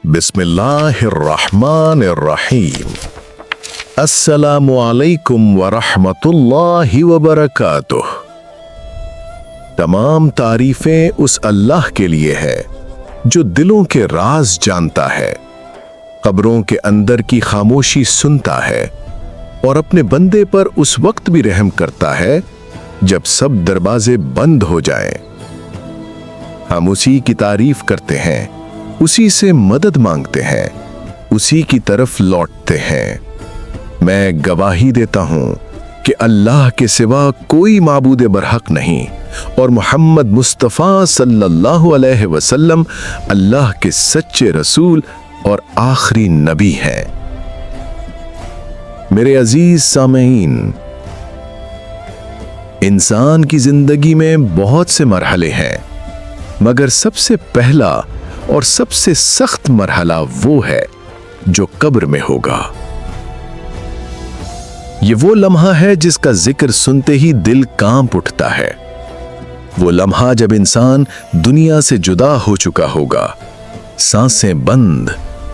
बिस्मिल्लाहिर्रहमानिर्रहीम। अस्सलामु अलैकुम वरहमतुल्लाहि वबरकातुह। तमाम तारीफें उस अल्लाह के लिए है जो दिलों के राज जानता है, कब्रों के अंदर की खामोशी सुनता है और अपने बंदे पर उस वक्त भी रहम करता है जब सब दरवाजे बंद हो जाएं। हम उसी की तारीफ करते हैं, उसी से मदद मांगते हैं, उसी की तरफ लौटते हैं। मैं गवाही देता हूं कि अल्लाह के सिवा कोई माबूद बरहक नहीं और मोहम्मद मुस्तफ़ा सल्लल्लाहु अलैहि वसल्लम अल्लाह के सच्चे रसूल और आखिरी नबी हैं। मेरे अजीज सामीन, इंसान की जिंदगी में बहुत से मरहले हैं, मगर सबसे पहला और सबसे सख्त मरहला वो है जो कब्र में होगा। ये वो लम्हा है जिसका जिक्र सुनते ही दिल कांप उठता है। वो लम्हा जब इंसान दुनिया से जुदा हो चुका होगा, सांसें बंद,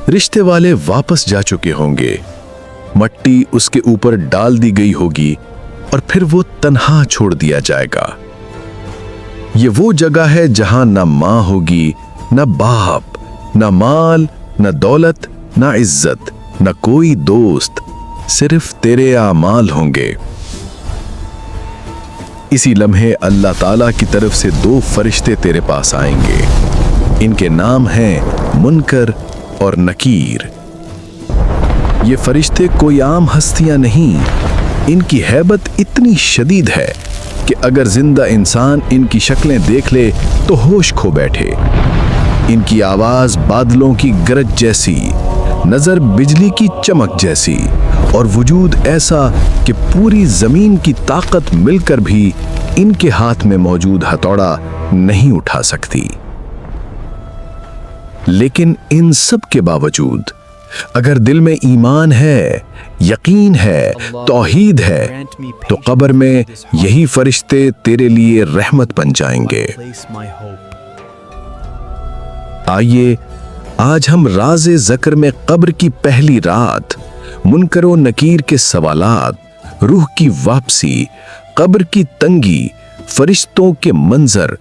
रिश्ते वाले वापस जा चुके होंगे, मट्टी उसके ऊपर डाल दी गई होगी और फिर वो तन्हा छोड़ दिया जाएगा। ये वो जगह है जहां ना मां होगी, ना बाप, ना माल, ना दौलत, ना इज्जत, ना कोई दोस्त, सिर्फ तेरे आमाल होंगे। इसी लम्हे अल्लाह ताला की तरफ से दो फरिश्ते तेरे पास आएंगे। इनके नाम हैं मुनकर और नकीर। ये फरिश्ते कोई आम हस्तियां नहीं, इनकी हैबत इतनी शदीद है कि अगर जिंदा इंसान इनकी शक्लें देख ले तो होश खो बैठे। इनकी आवाज बादलों की गरज जैसी, नजर बिजली की चमक जैसी और वजूद ऐसा कि पूरी जमीन की ताकत मिलकर भी इनके हाथ में मौजूद हथौड़ा नहीं उठा सकती। लेकिन इन सब के बावजूद अगर दिल में ईमान है, यकीन है, तौहीद है, तो कब्र में यही फरिश्ते तेरे लिए रहमत बन जाएंगे। आइए आज हम राज़े ज़क्र में कब्र की पहली रात, मुनकर व नकीर के सवालात, रूह की वापसी, कब्र की तंगी, फरिश्तों के मंजर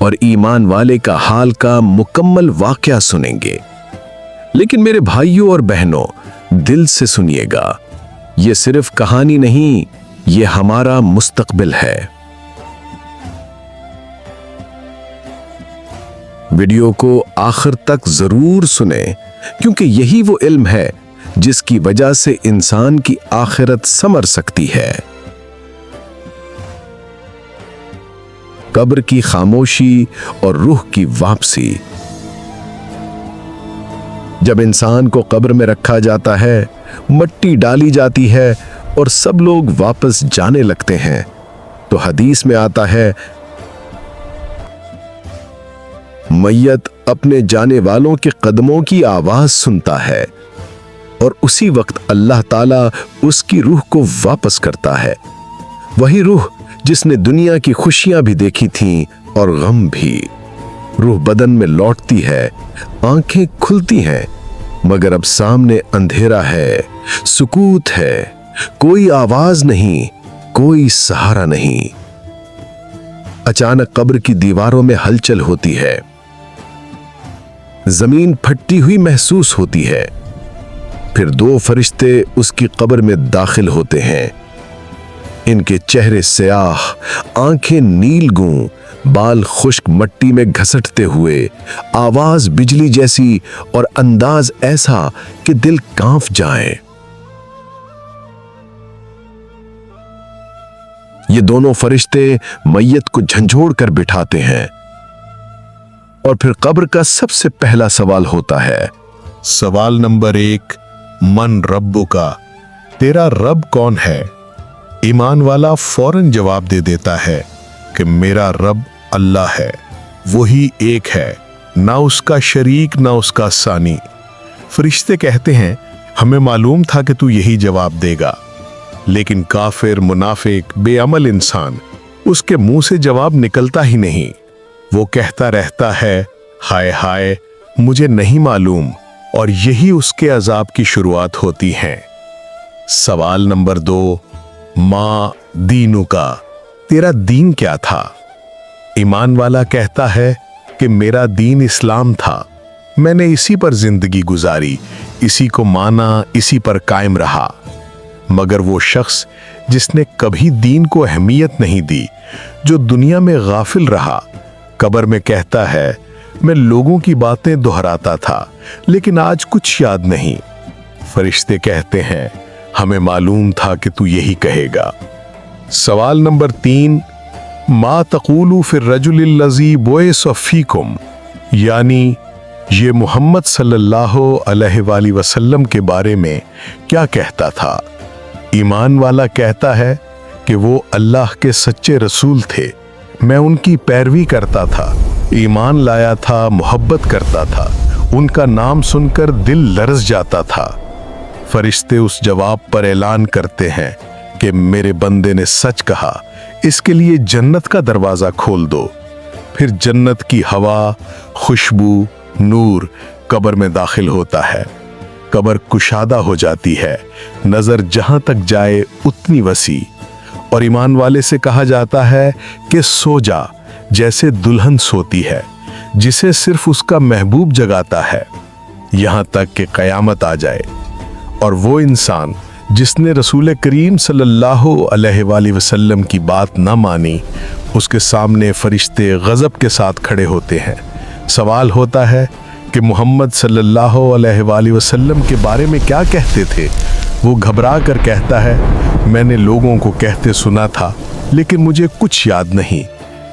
और ईमान वाले का हाल का मुकम्मल वाक़या सुनेंगे। लेकिन मेरे भाइयों और बहनों, दिल से सुनिएगा, ये सिर्फ कहानी नहीं, ये हमारा मुस्तकबिल है। वीडियो को आखिर तक जरूर सुने, क्योंकि यही वो इल्म है जिसकी वजह से इंसान की आखिरत संवर सकती है। कब्र की खामोशी और रूह की वापसी। जब इंसान को कब्र में रखा जाता है, मट्टी डाली जाती है और सब लोग वापस जाने लगते हैं, तो हदीस में आता है, मैयत अपने जाने वालों के कदमों की आवाज सुनता है और उसी वक्त अल्लाह ताला उसकी रूह को वापस करता है। वही रूह जिसने दुनिया की खुशियां भी देखी थीं और गम भी। रूह बदन में लौटती है, आंखें खुलती हैं, मगर अब सामने अंधेरा है, सुकूत है, कोई आवाज नहीं, कोई सहारा नहीं। अचानक कब्र की दीवारों में हलचल होती है, जमीन फटती हुई महसूस होती है। फिर दो फरिश्ते उसकी कब्र में दाखिल होते हैं। इनके चेहरे स्याह, आंखें नीलगूं, बाल खुश्क मट्टी में घसटते हुए, आवाज बिजली जैसी और अंदाज ऐसा कि दिल कांप जाए। ये दोनों फरिश्ते मैयत को झंझोड़ कर बिठाते हैं और फिर कब्र का सबसे पहला सवाल होता है। सवाल नंबर 1, मन रब्बुका, तेरा रब कौन है? ईमान वाला फौरन जवाब दे देता है कि मेरा रब अल्लाह है, वही एक है, ना उसका शरीक ना उसका सानी। फरिश्ते कहते हैं, हमें मालूम था कि तू यही जवाब देगा। लेकिन काफिर, मुनाफिक, बेअमल इंसान, उसके मुंह से जवाब निकलता ही नहीं। वो कहता रहता है, हाय हाय, मुझे नहीं मालूम, और यही उसके अजाब की शुरुआत होती है। सवाल नंबर 2, माँ दीनु का, तेरा दीन क्या था? ईमान वाला कहता है कि मेरा दीन इस्लाम था, मैंने इसी पर जिंदगी गुजारी, इसी को माना, इसी पर कायम रहा। मगर वो शख्स जिसने कभी दीन को अहमियत नहीं दी, जो दुनिया में गाफिल रहा, कब्र में कहता है मैं लोगों की बातें दोहराता था लेकिन आज कुछ याद नहीं। फरिश्ते कहते हैं हमें मालूम था कि तू यही कहेगा। सवाल नंबर 3, मा तक़ूलु फिर रजुलिल्लज़ी बुइसा फ़ीकुम, यानी ये मोहम्मद सल्लल्लाहु अलैहि वसल्लम के बारे में क्या कहता था? ईमान वाला कहता है कि वो अल्लाह के सच्चे रसूल थे, मैं उनकी पैरवी करता था, ईमान लाया था, मोहब्बत करता था, उनका नाम सुनकर दिल लरज़ जाता था। फरिश्ते उस जवाब पर ऐलान करते हैं कि मेरे बंदे ने सच कहा, इसके लिए जन्नत का दरवाज़ा खोल दो। फिर जन्नत की हवा, खुशबू, नूर कब्र में दाखिल होता है। कब्र कुशादा हो जाती है, नज़र जहां तक जाए उतनी वसी। और ईमान वाले से कहा जाता है कि सो जा, जैसे दुल्हन सोती है जिसे सिर्फ उसका महबूब जगाता है, यहां तक कि क़यामत आ जाए। और वो इंसान जिसने रसूल करीम सल्लल्लाहु अलैहि वसल्लम की बात न मानी, उसके सामने फरिश्ते गज़ब के साथ खड़े होते हैं। सवाल होता है कि मोहम्मद सल्लल्लाहु अलैहि वसल्लम के बारे में क्या कहते थे? वो घबरा कर कहता है मैंने लोगों को कहते सुना था लेकिन मुझे कुछ याद नहीं।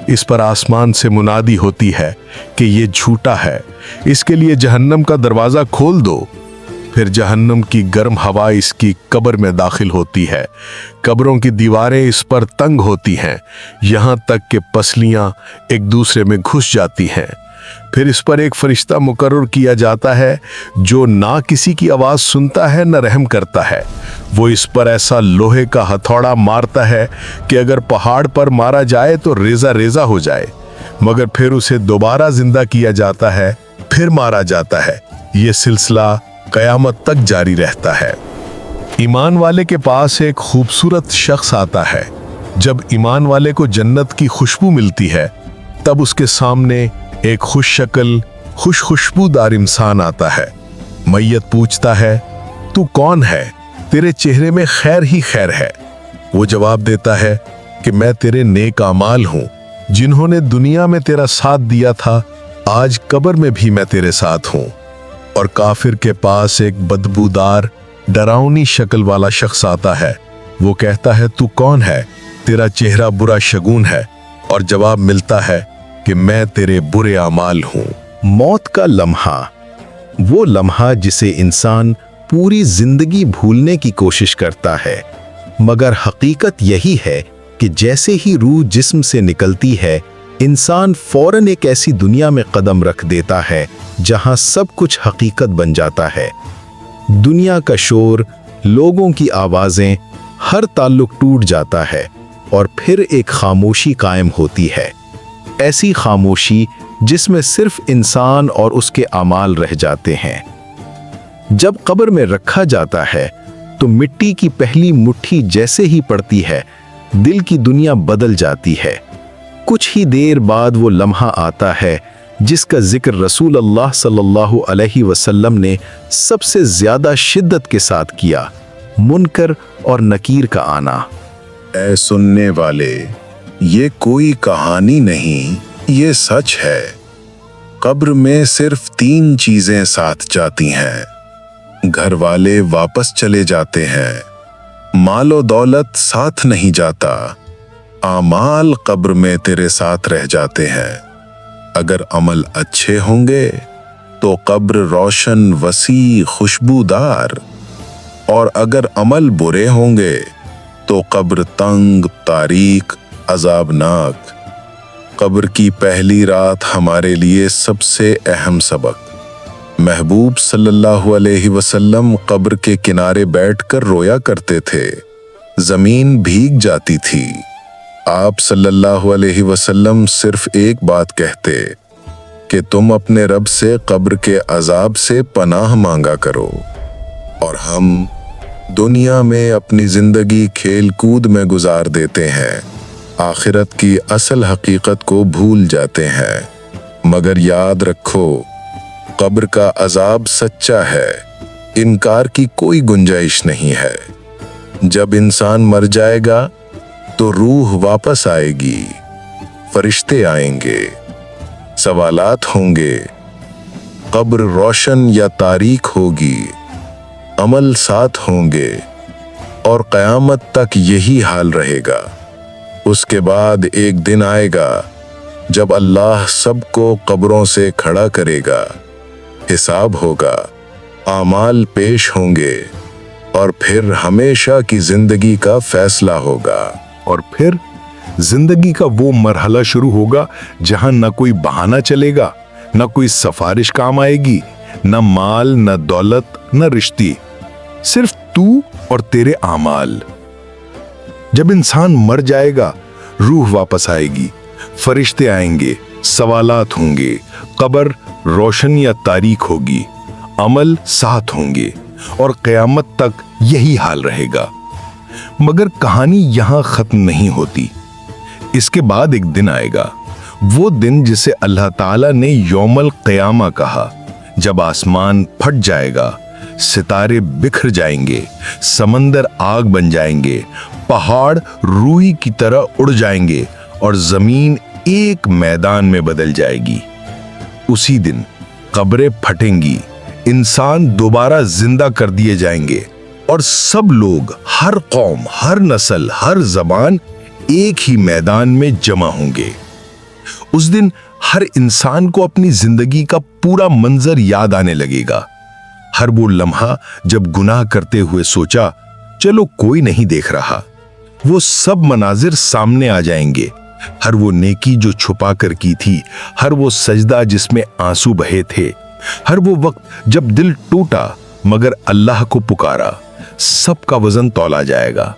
इस पर आसमान से मुनादी होती है कि ये झूठा है, इसके लिए जहन्नम का दरवाज़ा खोल दो। फिर जहन्नम की गर्म हवा इसकी कब्र में दाखिल होती है, कब्रों की दीवारें इस पर तंग होती हैं, यहाँ तक कि पसलियाँ एक दूसरे में घुस जाती हैं। फिर इस पर एक फरिश्ता मुकर्रर किया जाता है जो ना किसी की आवाज़ सुनता है न रहम करता है। वो इस पर ऐसा लोहे का हथौड़ा मारता है कि अगर पहाड़ पर मारा जाए तो रेजा रेजा हो जाए, मगर फिर उसे दोबारा जिंदा किया जाता है, फिर मारा जाता है। ये सिलसिला क़यामत तक जारी रहता है। ईमान वाले के पास एक खूबसूरत शख्स आता है। जब ईमान वाले को जन्नत की खुशबू मिलती है, तब उसके सामने एक खुश शक्ल, खुशबूदार इंसान आता है। मैयत पूछता है तू कौन है, तेरे चेहरे में खैर ही खैर है। वो जवाब देता है कि मैं तेरे नेक आमाल हूँ, जिन्होंने दुनिया में तेरा साथ दिया था, आज कब्र में भी मैं तेरे साथ हूँ। और काफिर के पास एक बदबूदार, डरावनी शक्ल वाला शख्स आता है। वो कहता है तू कौन है, तेरा चेहरा बुरा शगुन है। और जवाब मिलता है कि मैं तेरे बुरे आमाल हूँ। मौत का लम्हा, वो लम्हा जिसे इंसान पूरी जिंदगी भूलने की कोशिश करता है, मगर हकीकत यही है कि जैसे ही रूह जिस्म से निकलती है, इंसान फौरन एक ऐसी दुनिया में कदम रख देता है जहां सब कुछ हकीकत बन जाता है। दुनिया का शोर, लोगों की आवाजें, हर ताल्लुक टूट जाता है और फिर एक खामोशी कायम होती है। ऐसी खामोशी जिसमें सिर्फ इंसान और उसके आमाल रह जाते हैं। जब कब्र में रखा जाता है तो मिट्टी की पहली मुट्ठी जैसे ही पड़ती है, दिल की दुनिया बदल जाती है। कुछ ही देर बाद वो लम्हा आता है जिसका जिक्र रसूल अल्लाह सल्लल्लाहु अलैहि वसल्लम ने सबसे ज्यादा शिद्दत के साथ किया, मुनकर और नकीर का आना। ऐ सुनने वाले, ये कोई कहानी नहीं, ये सच है। कब्र में सिर्फ 3 चीजें साथ जाती हैं। घर वाले वापस चले जाते हैं, मालो दौलत साथ नहीं जाता, आमाल कब्र में तेरे साथ रह जाते हैं। अगर अमल अच्छे होंगे तो कब्र रोशन, वसी, खुशबूदार, और अगर अमल बुरे होंगे तो कब्र तंग, तारीक, अजाबनाक। कब्र की पहली रात हमारे लिए सबसे अहम सबक। महबूब सल्लल्लाहु अलैहि वसल्लम कब्र के किनारे बैठकर रोया करते थे। जमीन भीग जाती थी। आप सल्लल्लाहु अलैहि वसल्लम सिर्फ एक बात कहते, کہ تم اپنے رب سے قبر کے عذاب سے پناہ مانگا کرو، اور ہم دنیا میں اپنی زندگی کھیل کود میں گزار دیتے ہیں، آخرت کی اصل حقیقت کو بھول جاتے ہیں۔ مگر یاد رکھو، قبر کا عذاب سچا ہے، انکار کی کوئی گنجائش نہیں ہے۔ جب انسان مر جائے گا تو روح واپس آئے گی، فرشتے آئیں گے، سوالات ہوں گے، قبر روشن یا تاریک ہوگی، عمل ساتھ ہوں گے، اور قیامت تک یہی حال رہے گا۔ اس کے بعد ایک دن آئے گا جب اللہ سب کو قبروں سے کھڑا کرے گا، حساب ہوگا، اعمال پیش ہوں گے، اور پھر ہمیشہ کی زندگی کا فیصلہ ہوگا۔ اور پھر زندگی کا وہ مرحلہ شروع ہوگا جہاں نہ کوئی بہانہ چلے گا، نہ کوئی سفارش کام آئے گی، نہ مال، نہ دولت، نہ رشتے، صرف تو اور تیرے اعمال۔ جب انسان مر جائے گا، روح واپس آئے گی، فرشتے آئیں گے، سوالات ہوں گے، قبر روشن یا تاریک ہوگی، عمل ساتھ ہوں گے، اور قیامت تک یہی حال رہے گا۔ مگر کہانی یہاں ختم نہیں ہوتی۔ اس کے بعد ایک دن آئے گا، وہ دن جسے اللہ تعالیٰ نے یوم القیامہ کہا، جب آسمان پھٹ جائے گا، ستارے بکھر جائیں گے، سمندر آگ بن جائیں گے، پہاڑ روئی کی طرح اڑ جائیں گے، اور زمین ایک میدان میں بدل جائے گی۔ اسی دن قبریں پھٹیں گی، انسان دوبارہ زندہ کر دیے جائیں گے، اور سب لوگ، ہر قوم، ہر نسل، ہر زبان ایک ہی میدان میں جمع ہوں گے۔ اس دن ہر انسان کو اپنی زندگی کا پورا منظر یاد آنے لگے گا۔ ہر وہ لمحہ جب گناہ کرتے ہوئے سوچا چلو کوئی نہیں دیکھ رہا، وہ سب مناظر سامنے آ جائیں گے۔ ہر وہ نیکی جو چھپا کر کی تھی، ہر وہ سجدہ جس میں آنسو بہے تھے، ہر وہ وقت جب دل ٹوٹا مگر اللہ کو پکارا، سب کا وزن تولا جائے گا۔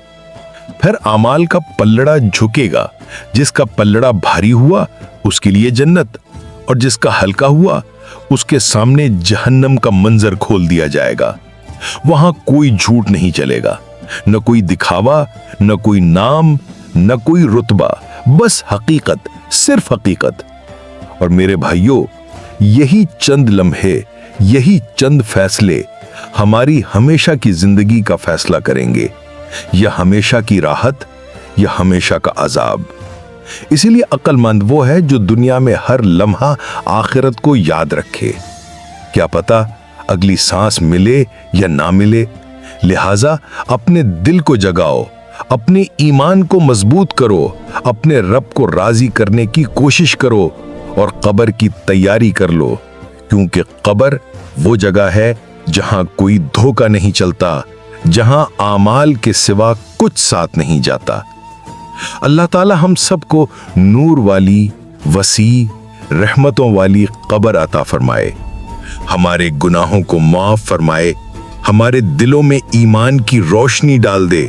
پھر اعمال کا پلڑا جھکے گا، جس کا پلڑا بھاری ہوا اس کے لیے جنت، اور جس کا ہلکا ہوا اس کے سامنے جہنم کا منظر کھول دیا جائے گا۔ وہاں کوئی جھوٹ نہیں چلے گا، نہ کوئی دکھاوا، نہ کوئی نام، نہ کوئی رتبہ، بس حقیقت، صرف حقیقت۔ اور میرے بھائیوں، یہی چند لمحے، یہی چند فیصلے ہماری ہمیشہ کی زندگی کا فیصلہ کریں گے، یا ہمیشہ کی راحت یا ہمیشہ کا عذاب۔ اسی لیے عقل مند وہ ہے جو دنیا میں ہر لمحہ آخرت کو یاد رکھے۔ کیا پتا اگلی سانس ملے یا نہ ملے، لہٰذا اپنے دل کو جگاؤ، اپنے ایمان کو مضبوط کرو، اپنے رب کو راضی کرنے کی کوشش کرو، اور قبر کی تیاری کر لو، کیونکہ قبر وہ جگہ ہے جہاں کوئی دھوکہ نہیں چلتا، جہاں اعمال کے سوا کچھ ساتھ نہیں جاتا۔ اللہ تعالی ہم سب کو نور والی، وسیع، رحمتوں والی قبر عطا فرمائے، ہمارے گناہوں کو معاف فرمائے، ہمارے دلوں میں ایمان کی روشنی ڈال دے،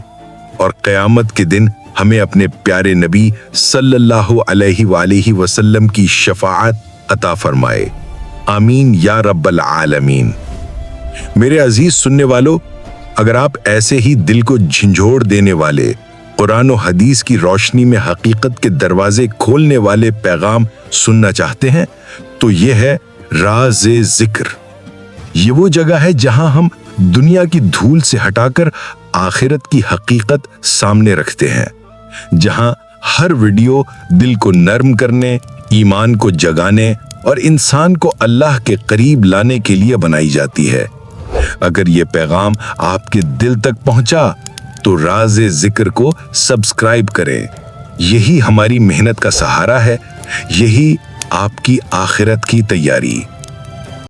اور قیامت کے دن ہمیں اپنے پیارے نبی صلی اللہ علیہ وآلہ وسلم کی شفاعت عطا فرمائے۔ آمین یا رب العالمین۔ میرے عزیز سننے والوں، اگر آپ ایسے ہی دل کو جھنجھوڑ دینے والے، قرآن و حدیث کی روشنی میں حقیقت کے دروازے کھولنے والے پیغام سننا چاہتے ہیں تو یہ ہے راز ذکر۔ یہ وہ جگہ ہے جہاں ہم دنیا کی دھول سے ہٹا کر آخرت کی حقیقت سامنے رکھتے ہیں، جہاں ہر ویڈیو دل کو نرم کرنے، ایمان کو جگانے اور انسان کو اللہ کے قریب لانے کے لیے بنائی جاتی ہے۔ اگر یہ پیغام آپ کے دل تک پہنچا تو راز ذکر کو سبسکرائب کریں۔ یہی ہماری محنت کا سہارا ہے، یہی آپ کی آخرت کی تیاری۔